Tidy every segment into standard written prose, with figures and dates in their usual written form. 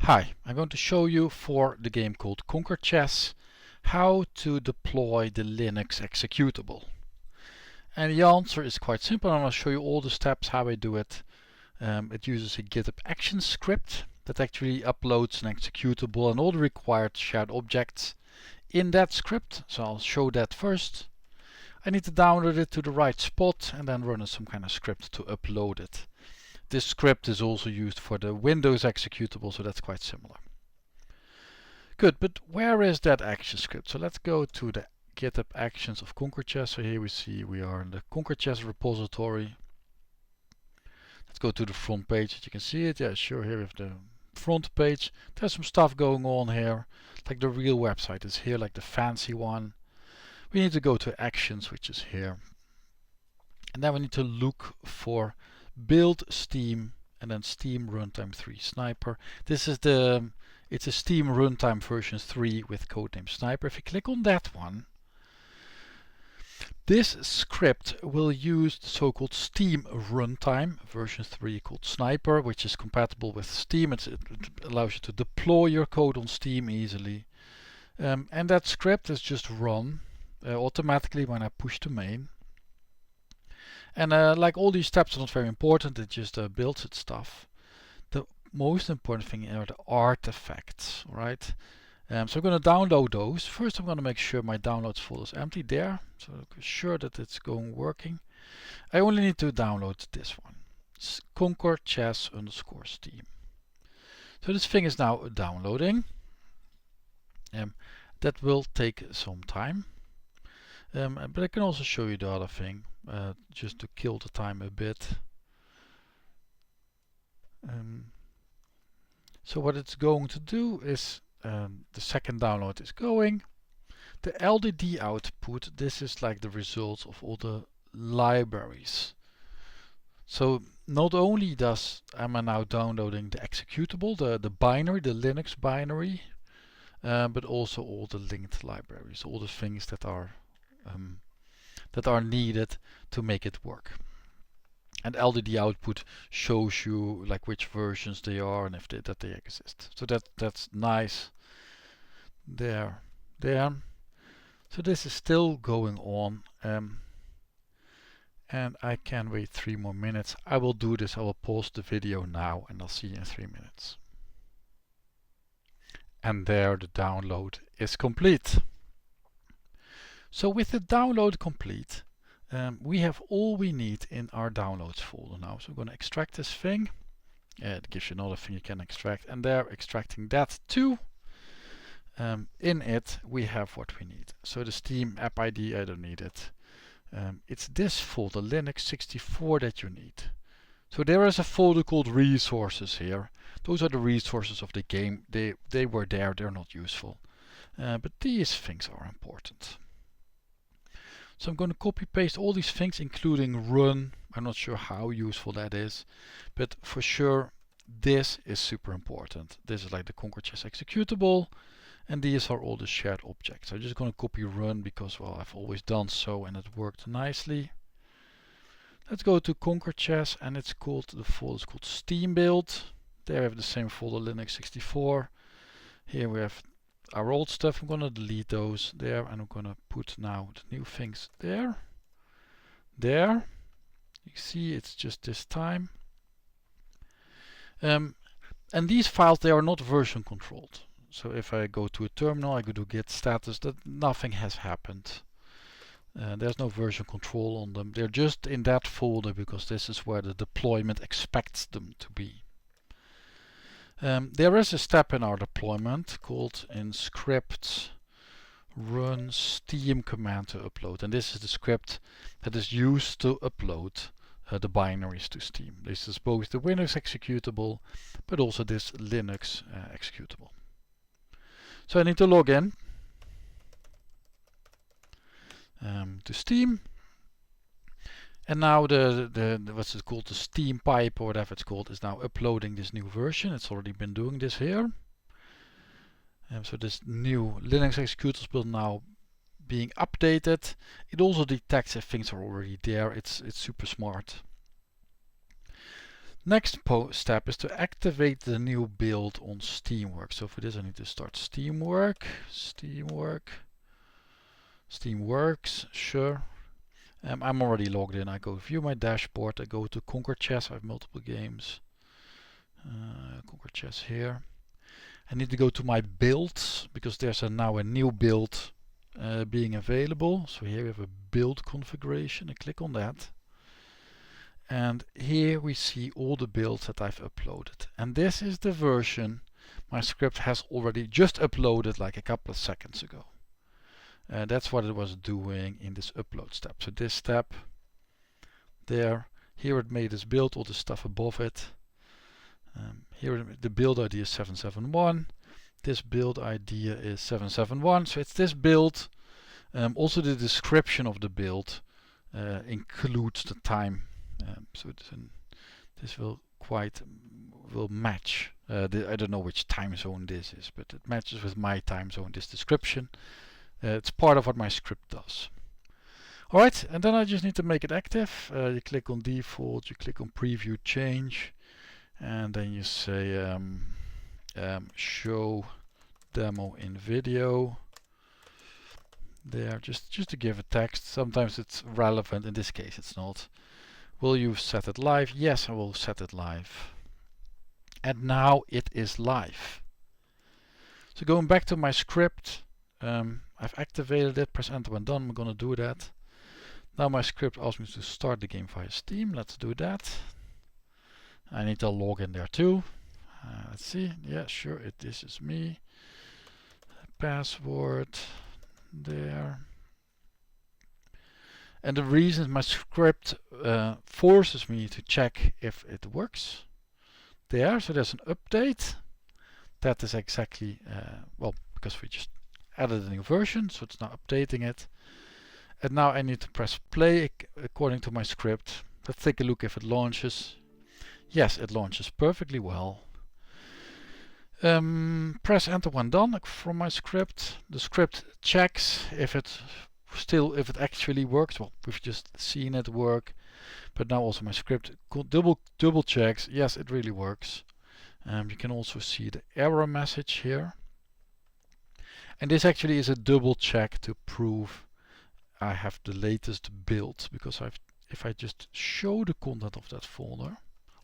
Hi, I'm going to show you for the game called Conquer Chess how to deploy the Linux executable. And the answer is quite simple. I'm going to show you all the steps how I do it. It uses a GitHub Actions script that actually uploads an executable and all the required shared objects in that script. So I'll show that first. I need to download it to the right spot and then run some kind of script to upload it. This script is also used for the Windows executable, so that's quite similar. Good, but where is that action script? So let's go to the GitHub Actions of Conquer Chess. So here we see we are in the Conquer Chess repository. Let's go to the front page. You can see it. Yeah, sure, here we have the front page. There's some stuff going on here. Like the real website is here, like the fancy one. We need to go to Actions, which is here. And then we need to look for build Steam and then Steam Runtime 3 Sniper. This is it's a Steam Runtime version 3 with codename Sniper. If you click on that one, this script will use the so-called Steam Runtime version 3 called Sniper, which is compatible with Steam. It allows you to deploy your code on Steam easily. And that script is just run automatically when I push to main. And like all these steps are not very important, it just builds its stuff. The most important thing are the artifacts, right? So I'm going to download those. First I'm going to make sure my downloads folder is empty there, so I'm sure that it's working. I only need to download this one. It's Conquer Chess _ Steam. So this thing is now downloading. That will take some time. But I can also show you the other thing, just to kill the time a bit. So what it's going to do is, the second download is going. The LDD output, this is like the results of all the libraries. So not only am I now downloading the executable, the binary, the Linux binary, but also all the linked libraries, all the things that are needed to make it work. And LDD output shows you like which versions they are and if that they exist. So that's nice. There. So this is still going on, and I can wait 3 more minutes. I will do this. I will pause the video now, and I'll see you in 3 minutes. And there, the download is complete. So with the download complete, we have all we need in our downloads folder now. So I'm going to extract this thing. It gives you another thing you can extract, and there, extracting that too. In it we have what we need. So the Steam app ID, I don't need it. It's this folder, Linux 64, that you need. So there is a folder called resources here. Those are the resources of the game. They were there, they're not useful. But these things are important. So I'm going to copy paste all these things, including run. I'm not sure how useful that is, but for sure this is super important. This is like the Conquer Chess executable, and these are all the shared objects. I'm just going to copy run because, well, I've always done so and it worked nicely. Let's go to Conquer Chess, and it's called, the folder is called Steam build. There we have the same folder, Linux 64. Here we have our old stuff. I'm going to delete those there, and I'm going to put now the new things there. You see it's just this time. And these files, they are not version controlled. So if I go to a terminal, I go to git status, that nothing has happened. There's no version control on them. They're just in that folder because this is where the deployment expects them to be. There is a step in our deployment called in script run steam command to upload, and this is the script that is used to upload the binaries to Steam. This is both the Windows executable but also this Linux executable. So I need to log in to Steam. And now the what's it called, the Steam pipe or whatever it's called, is now uploading this new version. It's already been doing this here. So this new Linux executable will now being updated. It also detects if things are already there. It's super smart. Next step is to activate the new build on Steamworks. So for this I need to start Steamworks, sure. I'm already logged in. I go view my dashboard, I go to Conquer Chess, I have multiple games. Conquer Chess here. I need to go to my builds because there's now a new build being available. So here we have a build configuration. I click on that. And here we see all the builds that I've uploaded. And this is the version my script has already just uploaded like a couple of seconds ago. That's what it was doing in this upload step. So this step, there, here it made this build, all the stuff above it. Here the build ID is 771. This build ID is 771. So it's this build. Also the description of the build includes the time. So this will match. I don't know which time zone this is, but it matches with my time zone, this description. It's part of what my script does. Alright, and then I just need to make it active. You click on default, you click on preview change, and then you say show demo in video. There, just to give a text. Sometimes it's relevant, in this case it's not. Will you set it live? Yes, I will set it live. And now it is live. So going back to my script, I've activated it, press enter when done, I'm gonna do that. Now my script asks me to start the game via Steam, let's do that. I need to log in there too. Let's see, yeah sure, this is me. Password, there. And the reason my script forces me to check if it works. There, so there's an update. That is exactly, well, because we just added a new version, so it's now updating it. And now I need to press play according to my script. Let's take a look if it launches. Yes, it launches perfectly well. Press enter when done from my script. The script checks if it actually works. Well, we've just seen it work, but now also my script double checks. Yes, it really works. You can also see the error message here. And this actually is a double check to prove I have the latest build, because if I just show the content of that folder,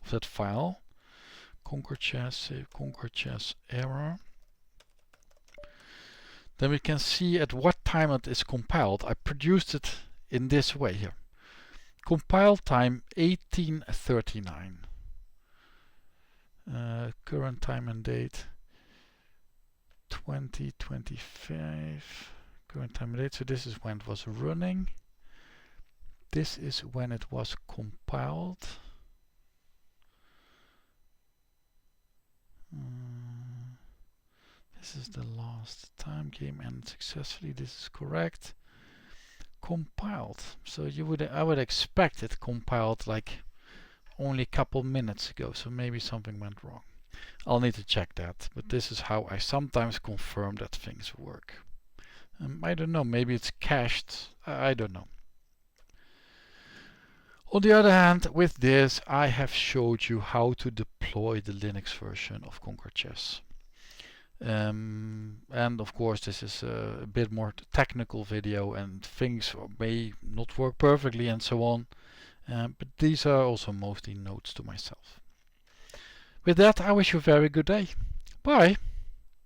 of that file, Conquer Chess, save Conquer Chess error, then we can see at what time it is compiled. I produced it in this way here. Compile time 1839. Current time and date 2025. Current time and date, so this is when it was running. This is when it was compiled. This is the last time. Game ended successfully. This is correct. Compiled. So I would expect it compiled like only a couple minutes ago. So maybe something went wrong. I'll need to check that. But this is how I sometimes confirm that things work. I don't know. Maybe it's cached. I don't know. On the other hand, with this, I have showed you how to deploy the Linux version of Conquer Chess. And of course, this is a bit more technical video, and things may not work perfectly and so on. But these are also mostly notes to myself. With that, I wish you a very good day. Bye.